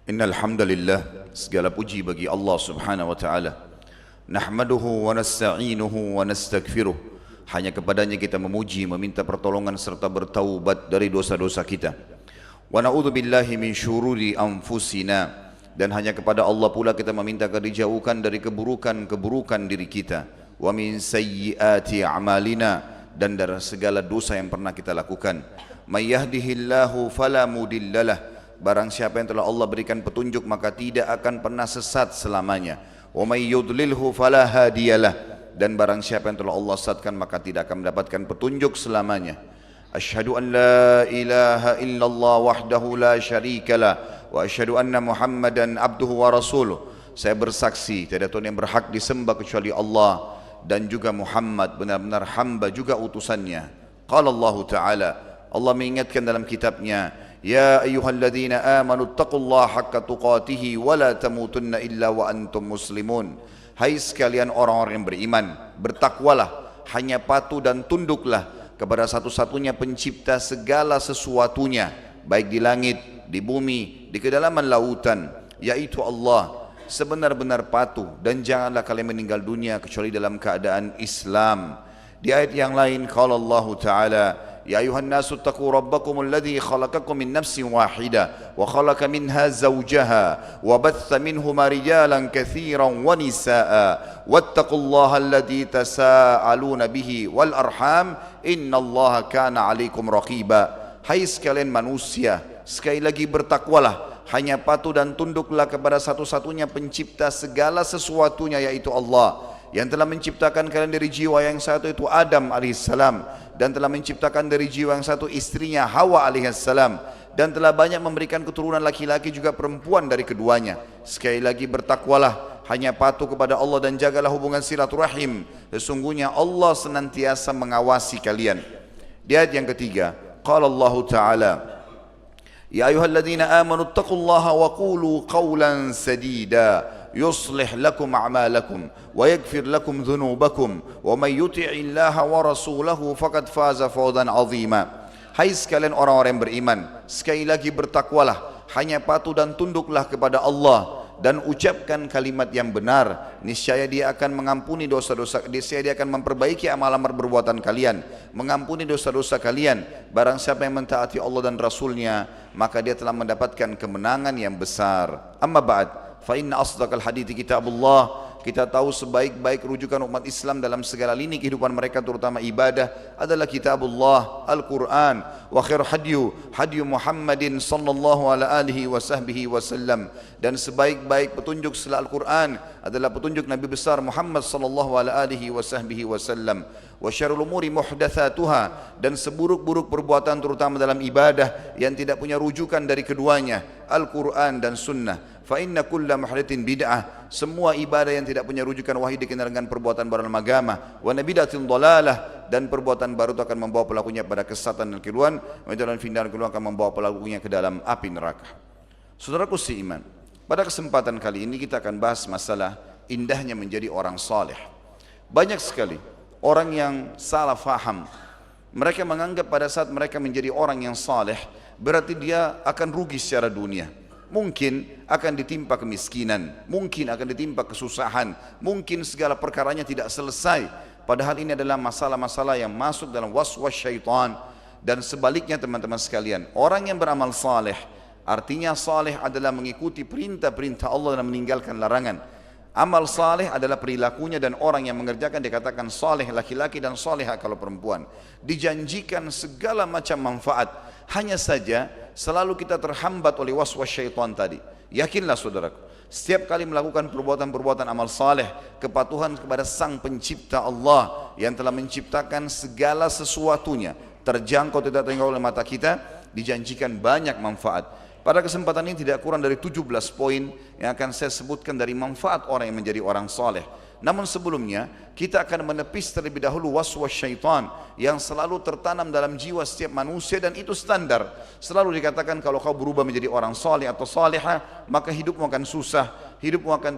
Innal hamdalillah, segala puji bagi Allah Subhanahu wa taala. Nahmaduhu wa nasta'inuhu wa nastaghfiruh. Hanya kepadanya kita memuji, meminta pertolongan serta bertaubat dari dosa-dosa kita. Wa na'udzu billahi min syururi anfusina, dan hanya kepada Allah pula kita meminta agar dijauhkan dari keburukan-keburukan diri kita. Wa min sayyiati a'malina, dan dari segala dosa yang pernah kita lakukan. May yahdihillahu fala mudhillalah, barang siapa yang telah Allah berikan petunjuk maka tidak akan pernah sesat selamanya. Wa may yudlilhu fala hadiyalah, dan barang siapa yang telah Allah sesatkan maka tidak akan mendapatkan petunjuk selamanya. Asyhadu an la ilaha illallah wahdahu la syarikalah wa asyhadu anna Muhammadan abduhu wa rasuluh. Saya bersaksi tiada Tuhan yang berhak disembah kecuali Allah, dan juga Muhammad benar-benar hamba juga utusannya. Qala Allah Ta'ala, Allah mengingatkan dalam kitabnya, Ya ayyuhalladzina amanu taqullaha haqqa tuqatihi wa la tamutunna illa wa antum muslimun. Hai sekalian orang-orang yang beriman, bertakwalah, hanya patuh dan tunduklah kepada satu-satunya pencipta segala sesuatunya, baik di langit, di bumi, di kedalaman lautan, yaitu Allah. Sebenar-benar patuh, dan janganlah kalian meninggal dunia kecuali dalam keadaan Islam. Di ayat yang lain, qala Allah Ta'ala, Ya ayuhan nasu taqu rabbakum alladhi khalaqakum min nafsin wahidah wa khalaqa minha zawjaha wa batha minhuma rijalan katsiran wa nisaa wattaqullaha alladhi tasaaluna bihi wal arham innallaha kana 'alaikum raqiba. Hai sekalian manusia, sekali lagi bertakwalah, hanya patuh dan tunduklah kepada satu-satunya pencipta segala sesuatunya, yaitu Allah, yang telah menciptakan kalian dari jiwa yang satu, itu Adam alaihissalam, dan telah menciptakan dari jiwa yang satu istrinya Hawa alaihissalam, dan telah banyak memberikan keturunan laki-laki juga perempuan dari keduanya. Sekali lagi bertakwalah, hanya patuh kepada Allah dan jagalah hubungan silaturahim, sesungguhnya Allah senantiasa mengawasi kalian. Di ayat yang ketiga, qala Allah Ta'ala, Ya ayyuhalladzina amanu taqullaha wa qulu qawlan sadida yuslih lakum a'malakum wa yaghfir lakum dhunubakum wa may yuti'i Allaha wa rasulahu faqad faza fawzan 'azima. Hai sekalian orang-orang yang beriman, sekali lagi bertakwalah, hanya patuh dan tunduklah kepada Allah dan ucapkan kalimat yang benar, niscaya Dia akan mengampuni dosa-dosa, niscaya Dia akan memperbaiki amal-amal perbuatan kalian, mengampuni dosa-dosa kalian. Barang siapa yang mentaati Allah dan Rasulnya, maka dia telah mendapatkan kemenangan yang besar. Amma ba'd, fa inna asdaqal hadithi kitabullah. Kita tahu sebaik-baik rujukan umat Islam dalam segala lini kehidupan mereka, terutama ibadah, adalah kitabullah, Al-Quran. Wa khair hadyu Muhammadin sallallahu alaihi wasallam. Dan sebaik-baik petunjuk setelah Al-Quran adalah petunjuk Nabi besar Muhammad sallallahu alaihi wasallam. Wa syarrul umuri muhdatsatuha, dan seburuk-buruk perbuatan terutama dalam ibadah yang tidak punya rujukan dari keduanya, Al-Quran dan Sunnah. Fa inna kulla muhdatsin bid'ah, semua ibadah yang tidak punya rujukan wahyu dikenal dengan perbuatan baru dalam agama. Wa nabidatin dhalalah, dan perbuatan baru itu akan membawa pelakunya pada kesesatan dan keluhan, dan findan keluhan akan membawa pelakunya ke dalam api neraka. Saudaraku seiman, pada kesempatan kali ini kita akan bahas masalah indahnya menjadi orang saleh. Banyak sekali orang yang salah faham. Mereka menganggap pada saat mereka menjadi orang yang saleh berarti dia akan rugi secara dunia. Mungkin akan ditimpa kemiskinan, mungkin akan ditimpa kesusahan, mungkin segala perkaranya tidak selesai. Padahal ini adalah masalah-masalah yang masuk dalam waswas syaitan. Dan sebaliknya teman-teman sekalian, orang yang beramal saleh, artinya saleh adalah mengikuti perintah-perintah Allah dan meninggalkan larangan. Amal saleh adalah perilakunya, dan orang yang mengerjakan dikatakan saleh laki-laki dan salehah kalau perempuan. Dijanjikan segala macam manfaat. Hanya saja selalu kita terhambat oleh waswas syaitan tadi. Yakinlah saudaraku, setiap kali melakukan perbuatan-perbuatan amal saleh, kepatuhan kepada Sang Pencipta Allah yang telah menciptakan segala sesuatunya, terjangkau tidak terjangkau oleh mata kita, dijanjikan banyak manfaat. Pada kesempatan ini tidak kurang dari 17 poin yang akan saya sebutkan dari manfaat orang yang menjadi orang saleh. Namun sebelumnya kita akan menepis terlebih dahulu waswas syaitan yang selalu tertanam dalam jiwa setiap manusia, dan itu standar. Selalu dikatakan kalau kau berubah menjadi orang saleh atau salehah, maka hidupmu akan susah,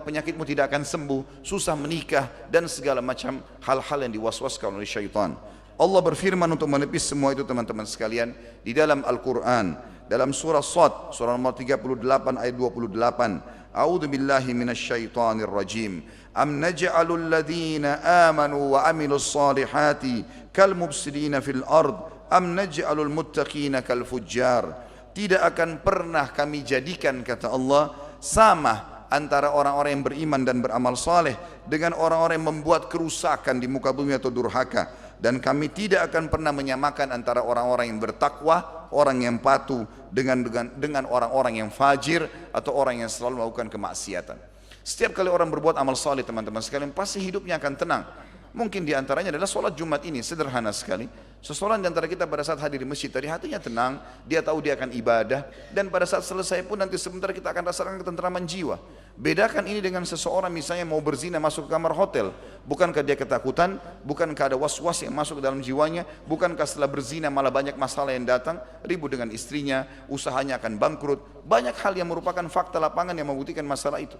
penyakitmu tidak akan sembuh, susah menikah, dan segala macam hal-hal yang diwaswaskan oleh syaitan. Allah berfirman untuk menepis semua itu teman-teman sekalian di dalam Al-Quran. dalam surah Shad, surah nomor 38 ayat 28. A'udzu billahi minasyaitonir rajim. Am naj'alul ladzina amanu wa amilus solihati kal mufsidina fil ard am naj'alul muttaqina kal fujjar. Tidak akan pernah kami jadikan, kata Allah, sama antara orang-orang yang beriman dan beramal saleh dengan orang-orang yang membuat kerusakan di muka bumi atau durhaka, dan kami tidak akan pernah menyamakan antara orang-orang yang bertakwa, orang yang patuh dengan orang-orang yang fajir atau orang yang selalu melakukan kemaksiatan. Setiap kali orang berbuat amal saleh, teman-teman sekalian, pasti hidupnya akan tenang. Mungkin di antaranya adalah sholat Jumat ini, sederhana sekali. Seseorang di antara kita pada saat hadir di masjid tadi hatinya tenang, dia tahu dia akan ibadah, dan pada saat selesai pun nanti sebentar kita akan rasakan ketenteraman jiwa. Bedakan ini dengan seseorang misalnya mau berzina masuk ke kamar hotel. Bukankah dia ketakutan? Bukankah ada was-was yang masuk ke dalam jiwanya? Bukankah setelah berzina malah banyak masalah yang datang? Ribut dengan istrinya, usahanya akan bangkrut. Banyak hal yang merupakan fakta lapangan yang membuktikan masalah itu.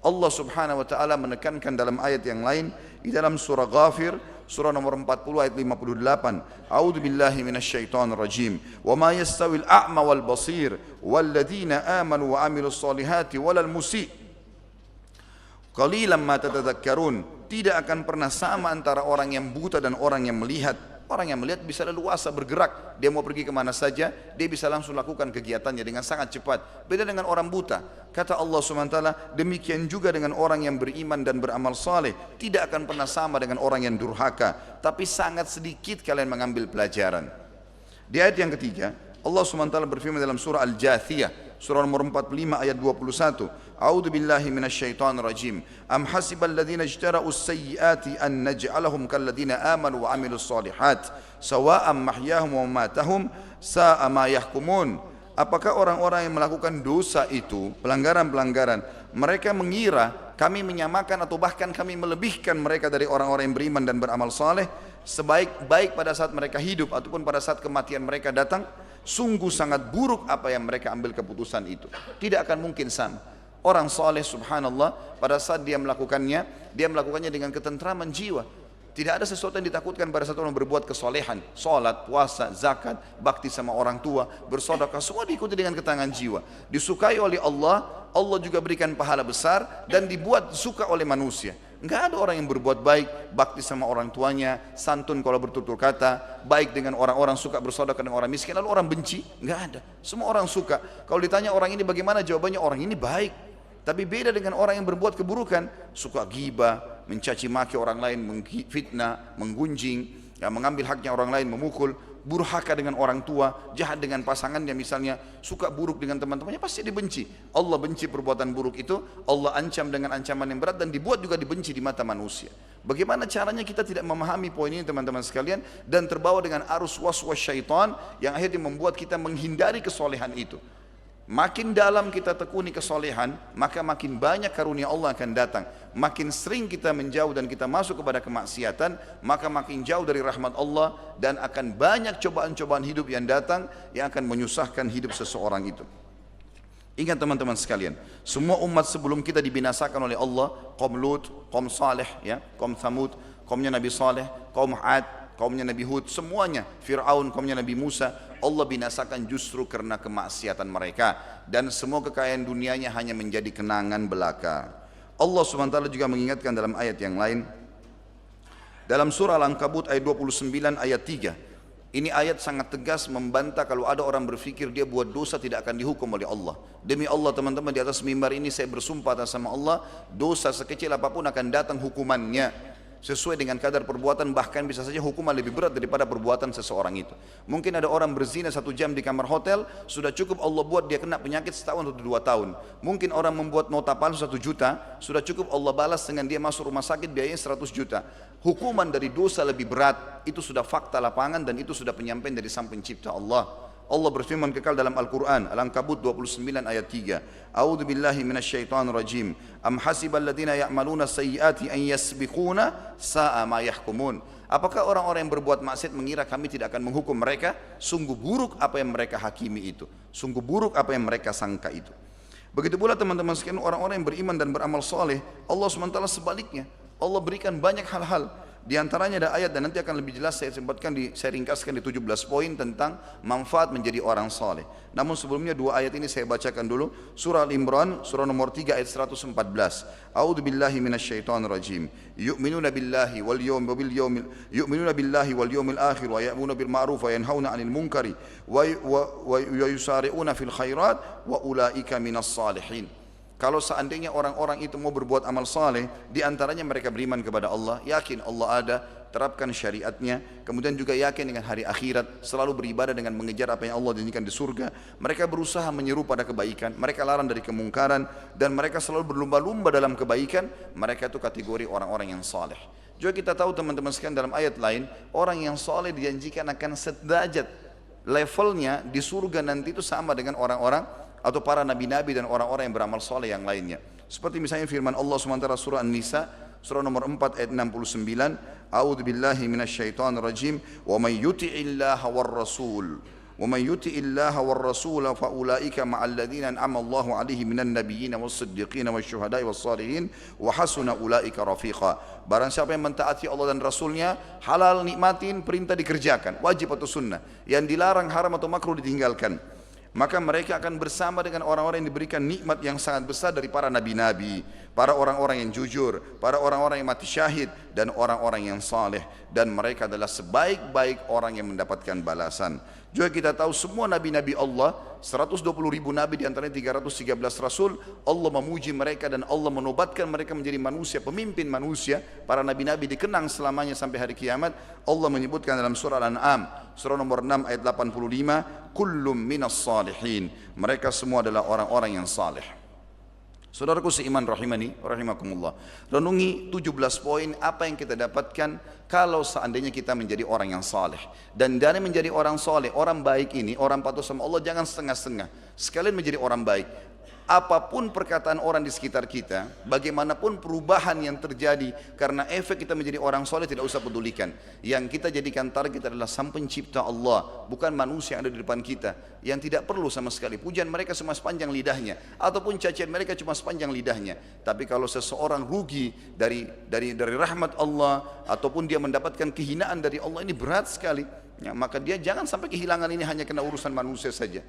Allah subhanahu wa ta'ala menekankan dalam ayat yang lain di dalam surah Ghafir, surah nomor 40 ayat 58. A'udzu billahi minasyaitonir rajim. Wa ma yastawil a'ma wal basir wal ladzina amanu wa amilus solihati walal musi'. Qalilan ma tatadzakkarun. Tidak akan pernah sama antara orang yang buta dan orang yang melihat. Orang yang melihat bisa leluasa bergerak, dia mau pergi kemana saja, dia bisa langsung lakukan kegiatannya dengan sangat cepat. Beda dengan orang buta. Kata Allah SWT, demikian juga dengan orang yang beriman dan beramal saleh, tidak akan pernah sama dengan orang yang durhaka, tapi sangat sedikit kalian mengambil pelajaran. Di ayat yang ketiga, Allah SWT berfirman dalam surah Al-Jathiyah, surah nomor 45 ayat 21. A'udzu billahi minasyaitonir rajim. Am hasibal ladzina ijtara'u as-sayyi'ati an naj'alahum kal ladzina amanu wa 'amilus shalihat sawa'an mahyahum wa mamatahum sa'a ma yahkumun. Apakah orang-orang yang melakukan dosa itu, pelanggaran-pelanggaran, mereka mengira kami menyamakan atau bahkan kami melebihkan mereka dari orang-orang yang beriman dan beramal saleh, sebaik-baik pada saat mereka hidup ataupun pada saat kematian mereka datang? Sungguh sangat buruk apa yang mereka ambil keputusan itu. Tidak akan mungkin sama. Orang saleh subhanallah pada saat dia melakukannya dengan ketentraman jiwa. Tidak ada sesuatu yang ditakutkan pada saat orang berbuat kesolehan, salat, puasa, zakat, bakti sama orang tua, bersedekah, semua diikuti dengan ketenangan jiwa. Disukai oleh Allah, Allah juga berikan pahala besar dan dibuat suka oleh manusia. Enggak ada orang yang berbuat baik, bakti sama orang tuanya, santun kalau bertutur kata, baik dengan orang-orang, suka bersedekah dengan orang miskin, lalu orang benci? Enggak ada. Semua orang suka. Kalau ditanya orang ini bagaimana, jawabannya orang ini baik. Tapi beda dengan orang yang berbuat keburukan, suka ghibah, mencaci maki orang lain, menfitnah, menggunjing, ya, mengambil haknya orang lain, memukul, burhaka dengan orang tua, jahat dengan pasangannya misalnya, suka buruk dengan teman-temannya, pasti dibenci. Allah benci perbuatan buruk itu, Allah ancam dengan ancaman yang berat dan dibuat juga dibenci di mata manusia. Bagaimana caranya kita tidak memahami poin ini, teman-teman sekalian, dan terbawa dengan arus was-was syaitan yang akhirnya membuat kita menghindari kesolehan itu. Makin dalam kita tekuni kesolehan, maka makin banyak karunia Allah akan datang. Makin sering kita menjauh dan kita masuk kepada kemaksiatan, maka makin jauh dari rahmat Allah, dan akan banyak cobaan-cobaan hidup yang datang yang akan menyusahkan hidup seseorang itu. Ingat teman-teman sekalian, semua umat sebelum kita dibinasakan oleh Allah, kaum Lut, kaum Saleh, ya, kaum Thamud, kaumnya Nabi Saleh, kaum Ad, kaumnya Nabi Hud, semuanya, Fir'aun, kaumnya Nabi Musa, Allah binasakan justru karena kemaksiatan mereka, dan semua kekayaan dunianya hanya menjadi kenangan belaka. Allah SWT juga mengingatkan dalam ayat yang lain, dalam surah Al-Ankabut ayat 29 ayat 3. Ini ayat sangat tegas membantah kalau ada orang berfikir dia buat dosa tidak akan dihukum oleh Allah. Demi Allah teman-teman, di atas mimbar ini saya bersumpah atas nama Allah, dosa sekecil apapun akan datang hukumannya sesuai dengan kadar perbuatan, bahkan bisa saja hukuman lebih berat daripada perbuatan seseorang itu. Mungkin ada orang berzina 1 jam di kamar hotel, sudah cukup Allah buat dia kena penyakit setahun atau 2 tahun. Mungkin orang membuat nota palsu 1 juta, sudah cukup Allah balas dengan dia masuk rumah sakit biayanya 100 juta. Hukuman dari dosa lebih berat, itu sudah fakta lapangan dan itu sudah penyampaian dari Sang Pencipta Allah. Allah berfirman kekal dalam Al-Quran, Al-Ankabut 29 ayat 3. A'udzu billahi minasyaitonir rajim. Am hasibal ladzina ya'maluna sayyiati an yasbiquna sa'a ma yahkumun. Apakah orang-orang yang berbuat maksiat mengira kami tidak akan menghukum mereka? Sungguh buruk apa yang mereka hakimi itu. Sungguh buruk apa yang mereka sangka itu. Begitu pula teman-teman sekalian, orang-orang yang beriman dan beramal soleh, Allah SWT sebaliknya. Allah berikan banyak hal-hal. Di antaranya ada ayat dan nanti akan lebih jelas saya ringkaskan di 17 poin tentang manfaat menjadi orang saleh. Namun sebelumnya dua ayat ini saya bacakan dulu. Surah Al-Imran, surah nomor 3 ayat 114. A'udzu billahi minasyaitonir rajim. Yu'minuna billahi wal yawmil akhir wa ya'muruna bil ma'ruf wa yanhauna 'anil munkari wa yusari'una fil khairat wa ulaika minas salihin. Kalau seandainya orang-orang itu mau berbuat amal saleh, di antaranya mereka beriman kepada Allah, yakin Allah ada, terapkan syariatnya, kemudian juga yakin dengan hari akhirat, selalu beribadah dengan mengejar apa yang Allah janjikan di surga. Mereka berusaha menyeru pada kebaikan, mereka larang dari kemungkaran, dan mereka selalu berlumba-lumba dalam kebaikan. Mereka itu kategori orang-orang yang saleh. Juga kita tahu teman-teman sekalian dalam ayat lain, orang yang saleh dijanjikan akan sederajat levelnya di surga nanti itu sama dengan orang-orang atau para nabi-nabi dan orang-orang yang beramal soleh yang lainnya. Seperti misalnya firman Allah SWT surah An-Nisa, surah nomor 4 ayat 69, A'udzu billahi minasyaitonir rajim, wa may yuti'illaha war rasul, wa may yuti'illaha war rasul fa ulaika ma'al ladzina an'ama Allahu 'alaihim minan nabiyyin was-siddiqin wasyuhada'i was-shalihin wa hasuna ulaika rafiqa. Barang siapa yang mentaati Allah dan Rasulnya, halal nikmatin, perintah dikerjakan, wajib atau sunnah, yang dilarang haram atau makruh ditinggalkan, maka mereka akan bersama dengan orang-orang yang diberikan nikmat yang sangat besar dari para nabi-nabi, para orang-orang yang jujur, para orang-orang yang mati syahid, dan orang-orang yang saleh. Dan mereka adalah sebaik-baik orang yang mendapatkan balasan. Juga kita tahu semua nabi-nabi Allah, 120 ribu nabi diantaranya 313 rasul, Allah memuji mereka dan Allah menobatkan mereka menjadi manusia, pemimpin manusia. Para nabi-nabi dikenang selamanya sampai hari kiamat. Allah menyebutkan dalam surah Al-An'am, surah nomor 6 ayat 85, kullum minas salihin, mereka semua adalah orang-orang yang saleh. Saudaraku seiman rahimani rahimakumullah, renungi 17 poin apa yang kita dapatkan kalau seandainya kita menjadi orang yang saleh. Dan dari menjadi orang saleh, orang baik ini, orang patuh sama Allah, jangan setengah-setengah, sekalian menjadi orang baik. Apapun perkataan orang di sekitar kita, bagaimanapun perubahan yang terjadi karena efek kita menjadi orang soleh, tidak usah pedulikan. Yang kita jadikan target adalah Sang Pencipta Allah, bukan manusia yang ada di depan kita, yang tidak perlu sama sekali pujian mereka cuma sepanjang lidahnya, ataupun cacian mereka cuma sepanjang lidahnya. Tapi kalau seseorang rugi dari rahmat Allah, ataupun dia mendapatkan kehinaan dari Allah, ini berat sekali. Ya, maka dia jangan sampai kehilangan ini hanya kena urusan manusia saja.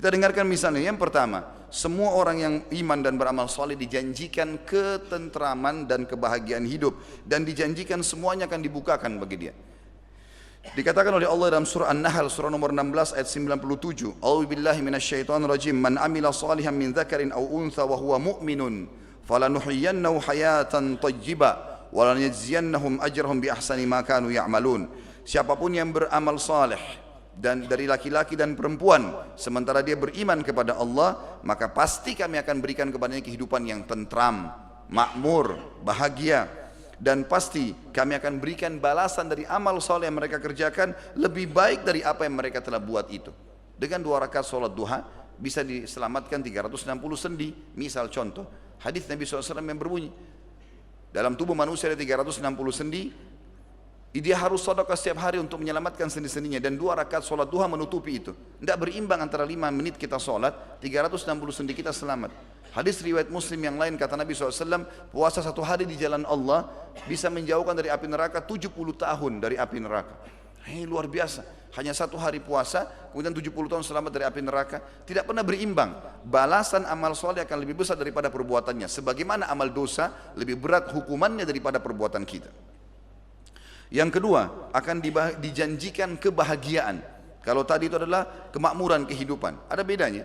Kita dengarkan misalnya, yang pertama, semua orang yang iman dan beramal soleh dijanjikan ketentraman dan kebahagiaan hidup, dan dijanjikan semuanya akan dibukakan bagi dia. Dikatakan oleh Allah dalam surah An-Nahl, surah nomor 16 ayat 97, A'udzu billahi minasyaitonir rajim, man amila salihan min dzakarin aw untha wa huwa mu'minun falanuhyiyannahu hayatan thayyibah wa lanajziyannahum ajrahum bi ahsani ma kanu ya'malun. Siapapun yang beramal saleh dan dari laki-laki dan perempuan, sementara dia beriman kepada Allah, maka pasti kami akan berikan kepadanya kehidupan yang tentram, makmur, bahagia. Dan pasti kami akan berikan balasan dari amal soleh yang mereka kerjakan lebih baik dari apa yang mereka telah buat itu. Dengan 2 rakaat sholat duha bisa diselamatkan 360 sendi. Misal contoh, hadis Nabi SAW yang berbunyi, dalam tubuh manusia ada 360 sendi, dia harus sedekah setiap hari untuk menyelamatkan sendi-sendinya, dan 2 rakaat sholat duha menutupi itu. Tidak berimbang antara 5 menit kita sholat, 360 sendi kita selamat. Hadis riwayat Muslim yang lain, kata Nabi SAW, puasa 1 hari di jalan Allah bisa menjauhkan dari api neraka 70 tahun dari api neraka. Ini luar biasa. Hanya 1 hari puasa, kemudian 70 tahun selamat dari api neraka. Tidak pernah berimbang. Balasan amal soleh akan lebih besar daripada perbuatannya. Sebagaimana amal dosa lebih berat hukumannya daripada perbuatan kita. Yang kedua, akan dijanjikan kebahagiaan. Kalau tadi itu adalah kemakmuran kehidupan, ada bedanya.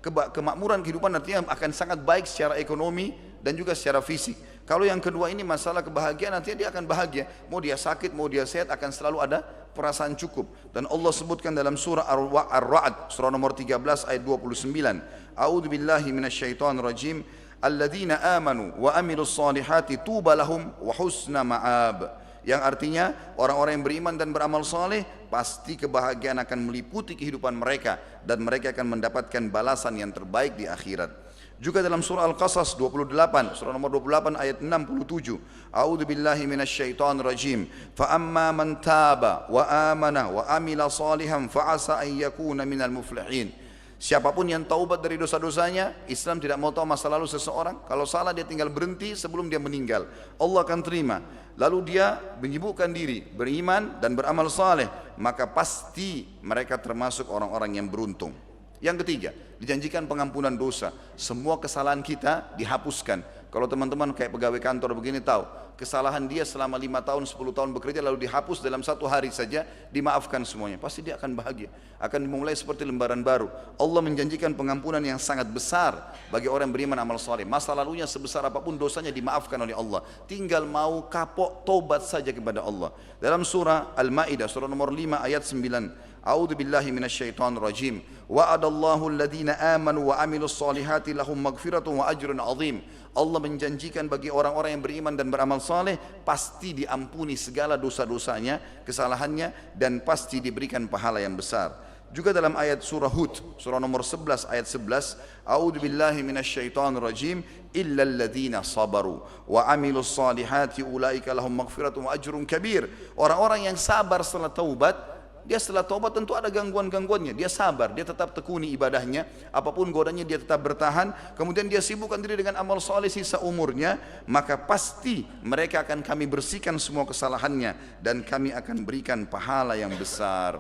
Kemakmuran kehidupan artinya akan sangat baik secara ekonomi dan juga secara fisik. Kalau yang kedua ini masalah kebahagiaan, nantinya dia akan bahagia. Mau dia sakit, mau dia sehat, akan selalu ada perasaan cukup. Dan Allah sebutkan dalam surah Ar-Ra'd, surah nomor 13 ayat 29. A'udzu billahi minasyaitonir rajim. Alladzina amanu wa amilus solihati tuba lahum wa husna ma'ab. Yang artinya orang-orang yang beriman dan beramal saleh pasti kebahagiaan akan meliputi kehidupan mereka, dan mereka akan mendapatkan balasan yang terbaik di akhirat. Juga dalam surah Al-Qasas 28, surah nomor 28 ayat 67, A'udzu billahi minasyaitonir rajim. Fa amma man taba wa amana wa amila salihan fa asa an yakuna minal muflihin. Siapapun yang taubat dari dosa-dosanya, Islam tidak mau tahu masa lalu seseorang. Kalau salah dia tinggal berhenti sebelum dia meninggal, Allah akan terima. Lalu dia menyibukkan diri, beriman dan beramal saleh, maka pasti mereka termasuk orang-orang yang beruntung. Yang ketiga, dijanjikan pengampunan dosa. Semua kesalahan kita dihapuskan. Kalau teman-teman kayak pegawai kantor begini tahu, kesalahan dia selama 5 tahun, 10 tahun bekerja lalu dihapus dalam 1 hari saja, dimaafkan semuanya. Pasti dia akan bahagia, akan dimulai seperti lembaran baru. Allah menjanjikan pengampunan yang sangat besar bagi orang yang beriman amal saleh. Masa lalunya sebesar apapun dosanya dimaafkan oleh Allah. Tinggal mau kapok, tobat saja kepada Allah. Dalam surah Al-Maidah, surah nomor 5 ayat 9. A'udzu billahi minasyaitonir rajim. Wa'adallahu alladhina amanu wa amilus solihati lahum maghfiratun wa ajrun 'azim. Allah menjanjikan bagi orang-orang yang beriman dan beramal saleh pasti diampuni segala dosa-dosanya, kesalahannya, dan pasti diberikan pahala yang besar. Juga dalam ayat surah Hud, surah nomor 11 ayat 11, A'udzu billahi minasyaitonir rajim, illal ladzina sabaru wa amilus solihati ulaika lahum maghfiratun wa ajrun kabir. Orang-orang yang sabar setelah taubat, dia setelah taubat tentu ada gangguan-gangguannya, dia sabar, dia tetap tekuni ibadahnya, apapun godanya dia tetap bertahan, kemudian dia sibukkan diri dengan amal soleh sisa umurnya, maka pasti mereka akan kami bersihkan semua kesalahannya dan kami akan berikan pahala yang besar.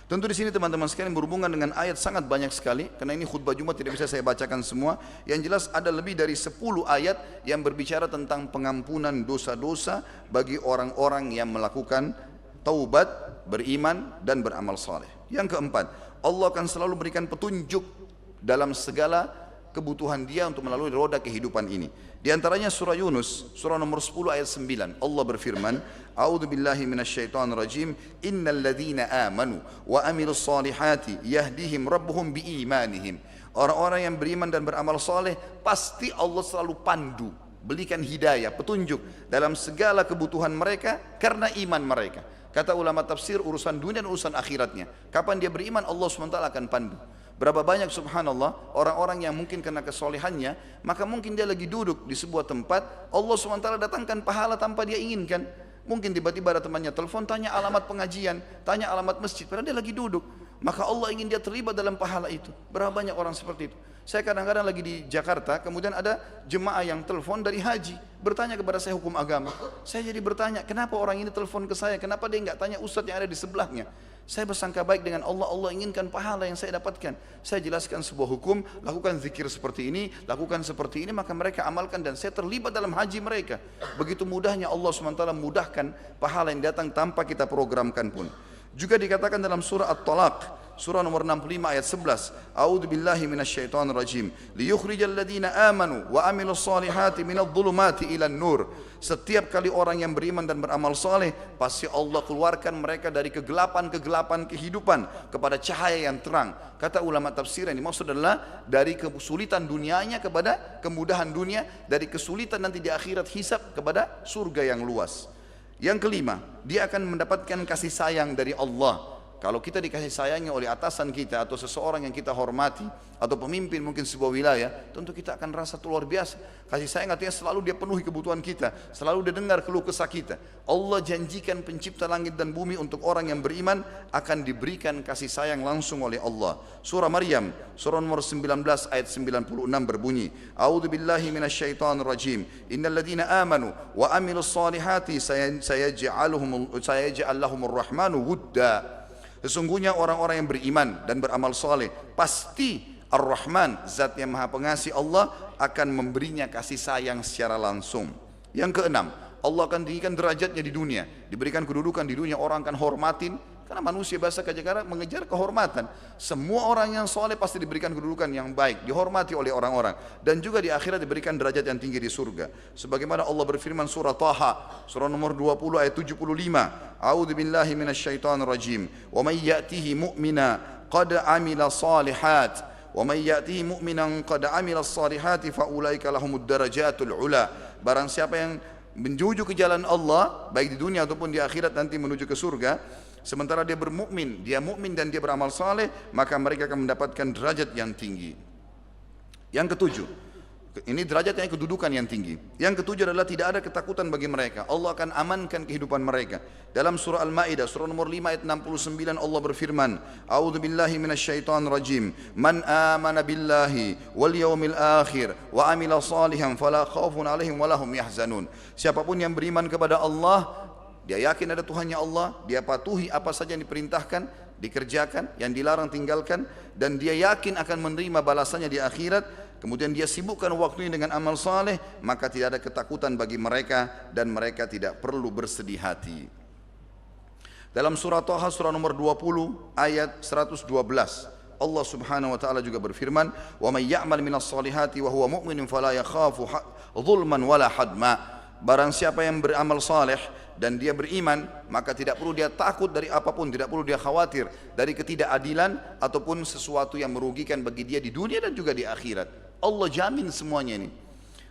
Tentu di sini teman-teman sekalian berhubungan dengan ayat sangat banyak sekali, karena ini khutbah Jumat tidak bisa saya bacakan semua. Yang jelas ada lebih dari 10 ayat yang berbicara tentang pengampunan dosa-dosa bagi orang-orang yang melakukan taubat, beriman dan beramal saleh. Yang keempat, Allah akan selalu berikan petunjuk dalam segala kebutuhan dia untuk melalui roda kehidupan ini. Di antaranya surah Yunus, surah nomor 10 ayat 9. Allah berfirman, A'udzu billahi minasyaitonir rajim, innal ladzina amanu wa amilus solihati yahdihim rabbuhum biimanihim. Orang-orang yang beriman dan beramal saleh pasti Allah selalu pandu, berikan hidayah, petunjuk dalam segala kebutuhan mereka karena iman mereka. Kata ulama tafsir, urusan dunia dan urusan akhiratnya. Kapan dia beriman, Allah SWT akan pandu. Berapa banyak subhanallah orang-orang yang mungkin karena kesolehannya, maka mungkin dia lagi duduk di sebuah tempat, Allah SWT datangkan pahala tanpa dia inginkan. Mungkin tiba-tiba ada temannya telepon, tanya alamat pengajian, tanya alamat masjid, padahal dia lagi duduk. Maka Allah ingin dia terlibat dalam pahala itu. Berapa banyak orang seperti itu. Saya kadang-kadang lagi di Jakarta, kemudian ada jemaah yang telepon dari haji, bertanya kepada saya hukum agama. Saya jadi bertanya, kenapa orang ini telepon ke saya, kenapa dia enggak tanya ustadz yang ada di sebelahnya. Saya bersangka baik dengan Allah, Allah inginkan pahala yang saya dapatkan. Saya jelaskan sebuah hukum, lakukan zikir seperti ini, lakukan seperti ini, maka mereka amalkan dan saya terlibat dalam haji mereka. Begitu mudahnya Allah SWT mudahkan pahala yang datang tanpa kita programkan pun. Juga dikatakan dalam surah At-Talaq, surah nomor 65 ayat 11, A'udzu billahi minasyaitonir rajim, liyukhrijal ladzina amanu wa amilus solihati minadh-dhulumati ilan nur. Setiap kali orang yang beriman dan beramal saleh, pasti Allah keluarkan mereka dari kegelapan-kegelapan kehidupan kepada cahaya yang terang. Kata ulama tafsir yang dimaksud adalah dari kesulitan dunianya kepada kemudahan dunia, dari kesulitan nanti di akhirat hisab kepada surga yang luas. Yang kelima, dia akan mendapatkan kasih sayang dari Allah. Kalau kita dikasih sayangi oleh atasan kita atau seseorang yang kita hormati atau pemimpin mungkin sebuah wilayah, tentu kita akan rasa itu luar biasa. Kasih sayang artinya selalu dia penuhi kebutuhan kita, selalu dia dengar keluh kesah kita. Allah janjikan pencipta langit dan bumi untuk orang yang beriman akan diberikan kasih sayang langsung oleh Allah. Surah Maryam, surah nomor 19 ayat 96 berbunyi, A'udzu billahi minasyaitonir rajim, innal ladzina amanu wa amilus solihati sayaj'al lahumur rahmanu wudda. Sesungguhnya orang-orang yang beriman dan beramal saleh pasti Ar-Rahman, zat yang maha pengasih Allah akan memberinya kasih sayang secara langsung. Yang keenam, Allah akan tinggikan derajatnya di dunia, diberikan kedudukan di dunia, orang akan hormatin. Karena manusia bahasa Jakarta mengejar kehormatan. Semua orang yang soleh pasti diberikan kedudukan yang baik, dihormati oleh orang-orang. Dan juga di akhirat diberikan derajat yang tinggi di surga. Sebagaimana Allah berfirman surah Taha, surah nomor 20 ayat 75. A'udzu billahi minasyaitonir rajim. Wa may ya'tihi mu'mina qad amila salihat. Wa may ya'tihi mu'minan qad amila salihati fa ulaika lahumud darajatul ula. Barang siapa yang menuju ke jalan Allah, baik di dunia ataupun di akhirat nanti menuju ke surga, sementara dia bermukmin, dia mukmin dan dia beramal saleh, maka mereka akan mendapatkan derajat yang tinggi. Yang ketujuh, Ini derajatnya kedudukan yang tinggi. Yang ketujuh adalah tidak ada ketakutan bagi mereka. Allah akan amankan kehidupan mereka. Dalam surah Al-Maidah surah nomor 5 ayat 69 Allah berfirman, A'udzu billahi minasyaitonir rajim. Man amana billahi wal yaumil akhir wa amila salihan fala khaufun 'alaihim wa lahum yahzanun. Siapapun yang beriman kepada Allah, dia yakin ada Tuhannya Allah, dia patuhi apa saja yang diperintahkan, dikerjakan, yang dilarang tinggalkan, dan dia yakin akan menerima balasannya di akhirat. Kemudian dia sibukkan waktunya dengan amal saleh, maka tidak ada ketakutan bagi mereka dan mereka tidak perlu bersedih hati. Dalam surah Thaha surah nomor 20 ayat 112 Allah Subhanahu wa taala juga berfirman, "Wa may ya'mal minas solihati wa huwa mu'minun fala yakhafu dhulman wala hadma." Barang siapa yang beramal saleh dan dia beriman, maka tidak perlu dia takut dari apapun, tidak perlu dia khawatir dari ketidakadilan ataupun sesuatu yang merugikan bagi dia di dunia dan juga di akhirat. Allah jamin semuanya ini.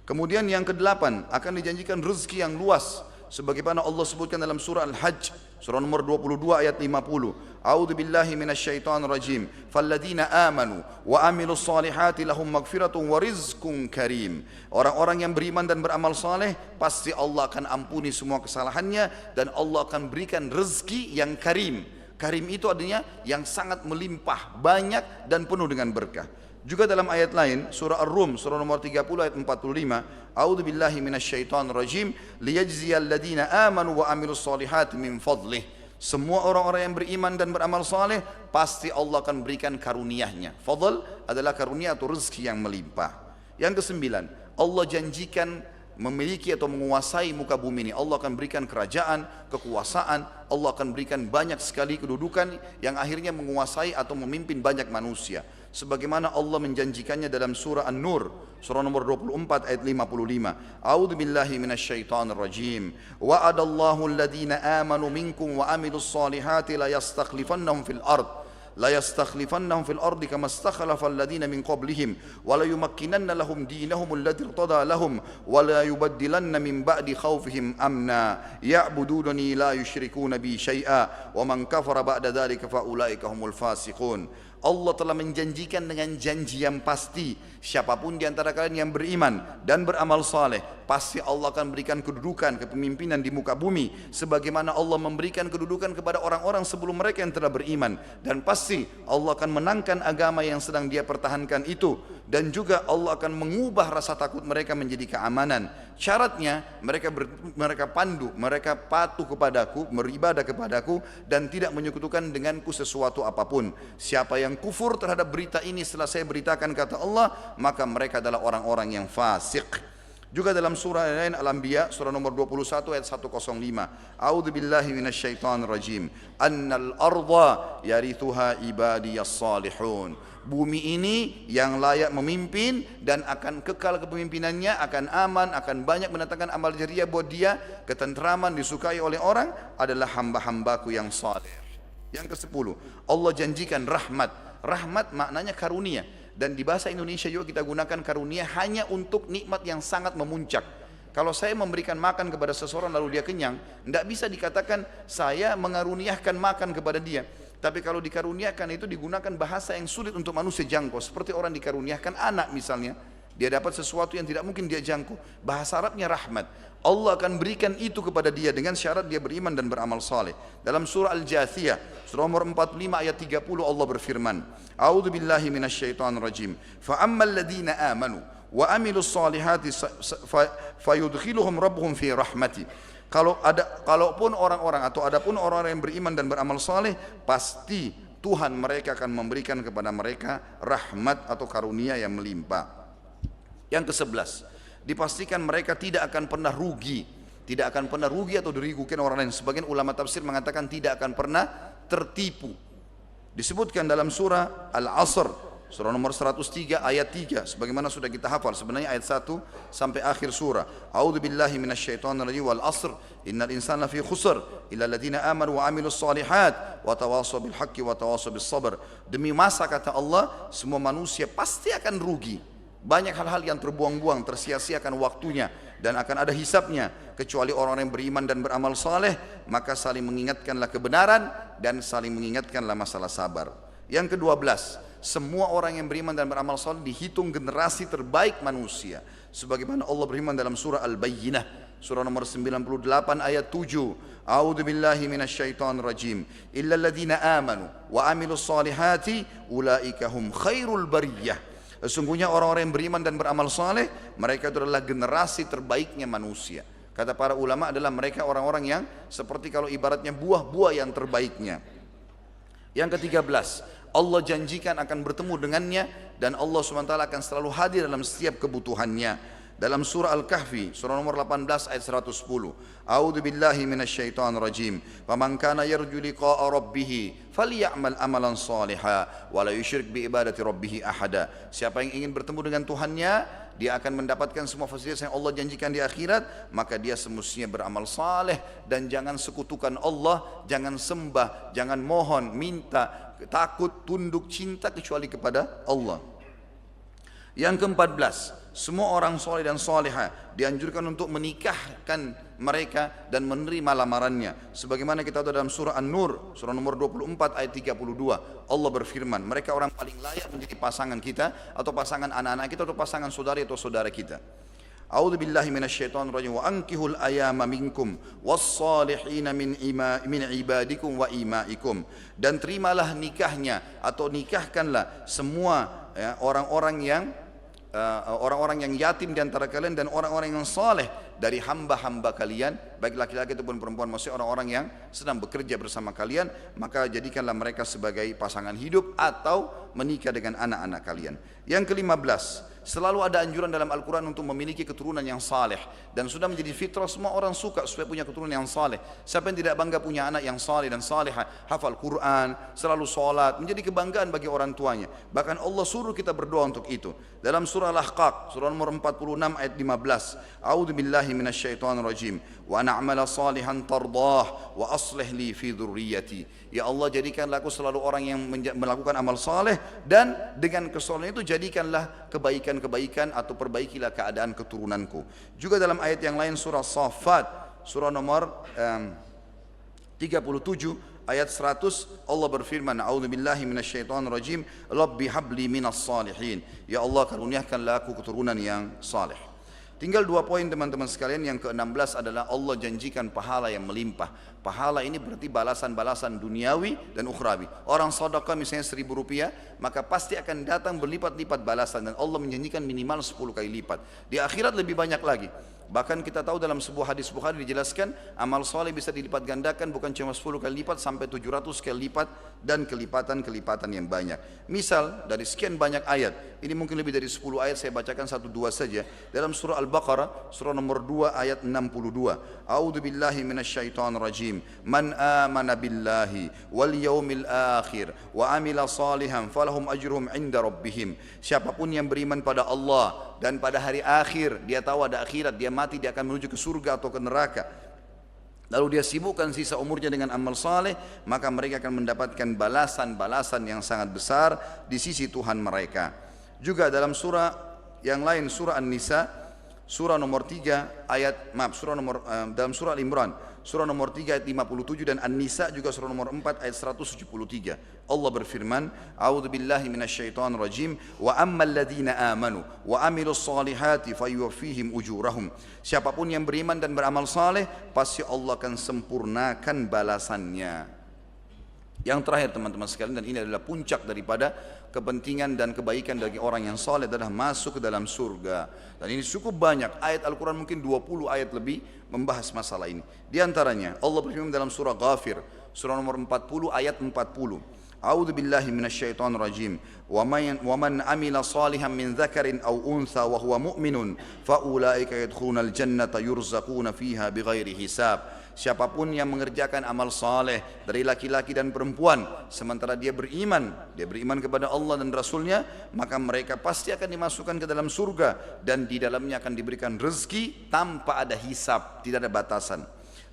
Kemudian yang kedelapan, akan dijanjikan rezeki yang luas sebagaimana Allah sebutkan dalam surah Al-Hajj surah nomor 22 ayat 50. A'udzu billahi minasyaitonir rajim. Falladzina amanu wa amilus solihati lahum magfiratun wa rizqun karim. Orang-orang yang beriman dan beramal saleh pasti Allah akan ampuni semua kesalahannya dan Allah akan berikan rezeki yang karim. Karim itu artinya yang sangat melimpah, banyak dan penuh dengan berkah. Juga dalam ayat lain surah Ar-Rum surah nomor 30 ayat 45, A'udzu billahi minasyaitonir rajim liyajziyal ladzina amanu wa amilus solihati min fadlih. Semua orang-orang yang beriman dan beramal saleh pasti Allah akan berikan karunia-Nya. Fadl adalah karunia atau rezeki yang melimpah. Yang kesembilan, Allah janjikan memiliki atau menguasai muka bumi ini. Allah akan berikan kerajaan, kekuasaan, Allah akan berikan banyak sekali kedudukan yang akhirnya menguasai atau memimpin banyak manusia. Sebagaimana Allah menjanjikannya dalam surah An-Nur surah nomor 24 ayat 55. A'udzu billahi minasyaitonir rajim. Wa'adallahu alladhina amanu minkum wa amilus solihati la yastakhlifannahum fil ard. لا يستخلفنهم في الأرض كما استخلف الذين من قبلهم ولا يمكنن لهم دينهم الذي ارتضى لهم ولا يبدلن من بعد خوفهم أمنا يعبدونني لا يشركون بي شيئا ومن كفر بعد ذلك فأولئك هم الفاسقون. Allah telah menjanjikan dengan janji yang pasti, siapapun di antara kalian yang beriman dan beramal saleh, pasti Allah akan berikan kedudukan, kepemimpinan di muka bumi sebagaimana Allah memberikan kedudukan kepada orang-orang sebelum mereka yang telah beriman, dan pasti Allah akan menangkan agama yang sedang dia pertahankan itu, dan juga Allah akan mengubah rasa takut mereka menjadi keamanan. Syaratnya mereka pandu, mereka patuh kepadaku, beribadah kepadaku dan tidak menyekutukan denganku sesuatu apapun. Siapa yang kufur terhadap berita ini setelah saya beritakan kata Allah, maka mereka adalah orang-orang yang fasik. Juga dalam surah lain Al-Anbiya surah nomor 21 ayat 105. A'udzu billahi minasyaitonir rajim. Annal arda yarithuha ibadiyas salihun. Bumi ini yang layak memimpin dan akan kekal kepemimpinannya, akan aman, akan banyak mendatangkan amal jariah buat dia, ketentraman, disukai oleh orang adalah hamba-hambaku yang saleh. Yang ke-10, Allah janjikan rahmat. Rahmat maknanya karunia, dan di bahasa Indonesia juga kita gunakan karunia hanya untuk nikmat yang sangat memuncak. Kalau saya memberikan makan kepada seseorang lalu dia kenyang, tidak bisa dikatakan saya mengaruniakan makan kepada dia. Tapi kalau dikaruniakan itu digunakan bahasa yang sulit untuk manusia jangkau. Seperti orang dikaruniakan anak misalnya, dia dapat sesuatu yang tidak mungkin dia jangkau. Bahasa Arabnya rahmat. Allah akan berikan itu kepada dia dengan syarat dia beriman dan beramal saleh. Dalam surah Al-Jathiyah, surah nomor 45 ayat 30 Allah berfirman, A'udzu billahi minasyaitonir rajim. Fa ammal ladzina amanu wa amilus solihati fayudkhiluhum rabbuhum fi rahmati. Kalaupun orang-orang atau adapun orang-orang yang beriman dan beramal saleh, pasti Tuhan mereka akan memberikan kepada mereka rahmat atau karunia yang melimpah. Yang ke-11, dipastikan mereka tidak akan pernah rugi, tidak akan pernah rugi atau dirugikan orang lain. Sebagian ulama tafsir mengatakan tidak akan pernah tertipu. Disebutkan dalam surah Al-Asr surah nomor 103 ayat 3 sebagaimana sudah kita hafal, sebenarnya ayat 1 sampai akhir surah. A'udzu billahi minasyaitonir rajim wal 'asr innal insana lafi khusr illa alladziina aamanu wa 'amilus shalihat wa tawashaw bil haqqi wa tawashaw bis sabr. Demi masa kata Allah, semua manusia pasti akan rugi. Banyak hal-hal yang terbuang-buang, tersia-siakan waktunya dan akan ada hisabnya, kecuali orang-orang yang beriman dan beramal saleh, maka saling mengingatkanlah kebenaran dan saling mengingatkanlah masalah sabar. Yang ke-12, semua orang yang beriman dan beramal saleh dihitung generasi terbaik manusia. Sebagaimana Allah beriman dalam surah Al-Bayyinah, surah nomor 98 ayat 7. A'udzu billahi minasyaitonir rajim. Illal ladzina amanu wa amilus solihati ulaika hum khairul bariyah. Sesungguhnya orang-orang yang beriman dan beramal saleh, mereka itu adalah generasi terbaiknya manusia. Kata para ulama adalah mereka orang-orang yang seperti kalau ibaratnya buah-buah yang terbaiknya. Yang ke-13, Allah janjikan akan bertemu dengannya dan Allah SWT akan selalu hadir dalam setiap kebutuhannya. Dalam surah Al-Kahfi, surah nomor 18 ayat 110. A'udzu billahi minasyaitonir rajim. Faman kana yarju liqa'a rabbih faly'amal amalan shalihan wa la yusyrik bi ibadati rabbih ahada. Siapa yang ingin bertemu dengan Tuhannya, dia akan mendapatkan semua fasilitas yang Allah janjikan di akhirat, maka dia semestinya beramal saleh dan jangan sekutukan Allah, jangan sembah, jangan mohon, minta, takut, tunduk, cinta kecuali kepada Allah. Yang ke-14, semua orang soleh dan solehah dianjurkan untuk menikahkan mereka dan menerima lamarannya. Sebagaimana kita tahu dalam surah An-Nur, surah nomor 24 ayat 32, Allah berfirman, mereka orang paling layak menjadi pasangan kita atau pasangan anak-anak kita atau pasangan saudari atau saudara kita. A'udzu billahi minasyaitonir rajim wa ankihul ayama minkum was-salihina min ibadikum wa imaikum. Dan terimalah nikahnya atau nikahkanlah semua orang-orang yang yatim di antara kalian dan orang-orang yang saleh dari hamba-hamba kalian, baik laki-laki ataupun perempuan, maksudnya orang-orang yang sedang bekerja bersama kalian, maka jadikanlah mereka sebagai pasangan hidup atau menikah dengan anak-anak kalian. Yang ke-15, selalu ada anjuran dalam Al-Quran untuk memiliki keturunan yang saleh, dan sudah menjadi fitrah semua orang suka supaya punya keturunan yang saleh. Siapa yang tidak bangga punya anak yang saleh dan salehah, hafal Quran, selalu sholat, menjadi kebanggaan bagi orang tuanya. Bahkan Allah suruh kita berdoa untuk itu. Dalam surah Al-Ahqaf, surah nomor 46 ayat 15. A'udzu billahi minasyaitonir rajim. Wa na'mala salihan tardah wa aslih li fi dzurriyyati. Ya Allah, jadikanlah aku selalu orang yang melakukan amal saleh, dan dengan kesalehan itu jadikanlah kebaikan-kebaikan atau perbaikilah keadaan keturunanku. Juga dalam ayat yang lain surah Shaffat, surah nomor 37 ayat 100, Allah berfirman, a'udzubillahi minasyaitonir rajim, rabbi habli minas salihin. Ya Allah, karuniakanlah aku keturunan yang saleh. Tinggal 2 poin teman-teman sekalian. Yang ke-16 adalah Allah janjikan pahala yang melimpah. Pahala ini berarti balasan-balasan duniawi dan ukhrawi. Orang sedekah misalnya 1.000 rupiah, maka pasti akan datang berlipat-lipat balasan, dan Allah menjanjikan minimal 10 kali lipat. Di akhirat lebih banyak lagi. Bahkan kita tahu dalam sebuah hadis Bukhari dijelaskan, amal soleh bisa dilipat gandakan bukan cuma 10 kali lipat, sampai 700 kali lipat, dan kelipatan-kelipatan yang banyak. Misal dari sekian banyak ayat, ini mungkin lebih dari 10 ayat, saya bacakan 1-2 saja. Dalam surah Al-Baqarah, surah nomor 2 ayat 62. A'udzu billahi minasyaitonir rajim. Man amana billahi wal yaumil akhir wa amila salihan falahum ajruhum 'inda rabbihim. Siapapun yang beriman pada Allah dan pada hari akhir, dia tahu ada akhirat, dia mati, dia akan menuju ke surga atau ke neraka, lalu dia sibukkan sisa umurnya dengan amal saleh, maka mereka akan mendapatkan balasan-balasan yang sangat besar di sisi Tuhan mereka. Juga dalam surah yang lain, surah An-Nisa, surah nomor 3 ayat, dalam surah Al-Imran, surah nomor 3 ayat 57, dan An-Nisa juga surah nomor 4 ayat 173. Allah berfirman, a'udzu billahi minasyaitonir rajim, wa ammal ladzina amanu wa amilus solihati fayuwaffihim ujurahum. Siapapun yang beriman dan beramal saleh, pasti Allah akan sempurnakan balasannya. Yang terakhir teman-teman sekalian, dan ini adalah puncak daripada kepentingan dan kebaikan bagi orang yang saleh, adalah masuk ke dalam surga. Dan ini cukup banyak ayat Al-Quran, mungkin 20 ayat lebih membahas masalah ini. Di antaranya Allah berfirman dalam surah Ghafir, surah nomor 40 ayat 40. A'udzu billahi minasyaitonir rajim. Wa man amila salihan min dzakarin aw untha wa huwa mu'minun fa ulaika yadkhulunal jannata yurzaquna fiha bighairi hisab. Siapapun yang mengerjakan amal saleh dari laki-laki dan perempuan sementara dia beriman kepada Allah dan Rasulnya, maka mereka pasti akan dimasukkan ke dalam surga, dan di dalamnya akan diberikan rezeki tanpa ada hisab, tidak ada batasan.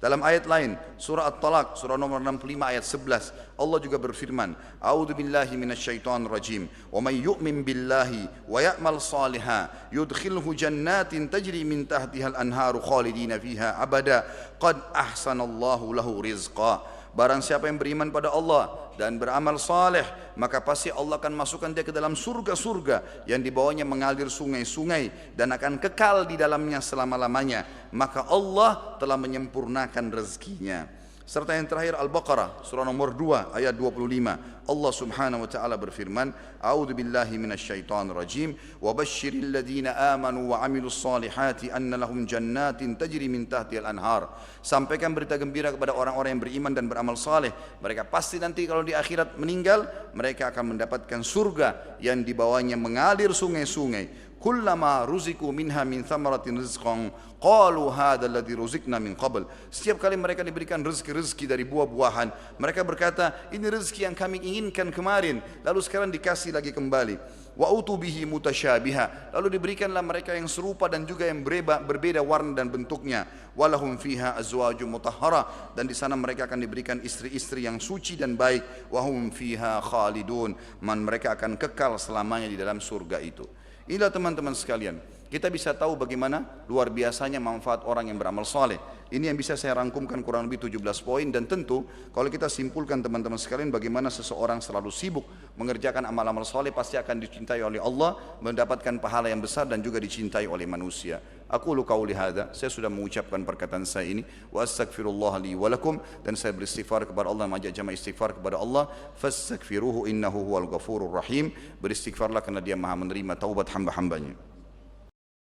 Dalam ayat lain, surah At-Talaq, surah nomor 65 ayat 11, Allah juga berfirman, A'udzu billahi minasyaitonir rajim, wa may yu'min billahi wa ya'mal shalihan yudkhilhu jannatin tajri min tahtihal anharu khalidina fiha abada qad ahsanallahu lahu rizqa. Barang siapa yang beriman pada Allah dan beramal saleh, maka pasti Allah akan masukkan dia ke dalam surga-surga yang di bawahnya mengalir sungai-sungai dan akan kekal di dalamnya selama-lamanya. Maka Allah telah menyempurnakan rezekinya. Serta yang terakhir Al-Baqarah surah nomor 2 ayat 25. Allah Subhanahu wa taala berfirman, A'udzu billahi minasyaitonir rajim, wa basyiril ladzina amanu wa 'amilus solihati anna lahum jannatin tajri min tahtihal anhar. Sampaikan berita gembira kepada orang-orang yang beriman dan beramal saleh, mereka pasti nanti kalau di akhirat meninggal, mereka akan mendapatkan surga yang di bawahnya mengalir sungai-sungai. Kullama ruziku minha min thamaratin rizqan qalu hadha alladhi ruzikna min qabl. Setiap kali mereka diberikan rezeki-rezeki dari buah-buahan, mereka berkata, ini rezeki yang kami inginkan kemarin, lalu sekarang dikasih lagi kembali. Wa utubihi mutasyabiha, lalu diberikanlah mereka yang serupa dan juga yang berbeda warna dan bentuknya. Walahum fiha azwajum mutahhara, dan di sana mereka akan diberikan istri-istri yang suci dan baik. Wahum fiha khalidun, mereka akan kekal selamanya di dalam surga itu. Inilah teman-teman sekalian, kita bisa tahu bagaimana luar biasanya manfaat orang yang beramal saleh. Ini yang bisa saya rangkumkan kurang lebih 17 poin, dan tentu kalau kita simpulkan teman-teman sekalian bagaimana seseorang selalu sibuk mengerjakan amal-amal saleh pasti akan dicintai oleh Allah, mendapatkan pahala yang besar dan juga dicintai oleh manusia. Aku qauli hadza, saya sudah mengucapkan perkataan saya ini, wa astaghfirullah li wa lakum, dan saya beristighfar kepada Allah, mengajak jamaah istighfar kepada Allah, fastaghfiruhu innahu huwal ghafurur rahim. Beristighfarlah karena Dia Maha menerima taubat hamba-hambanya.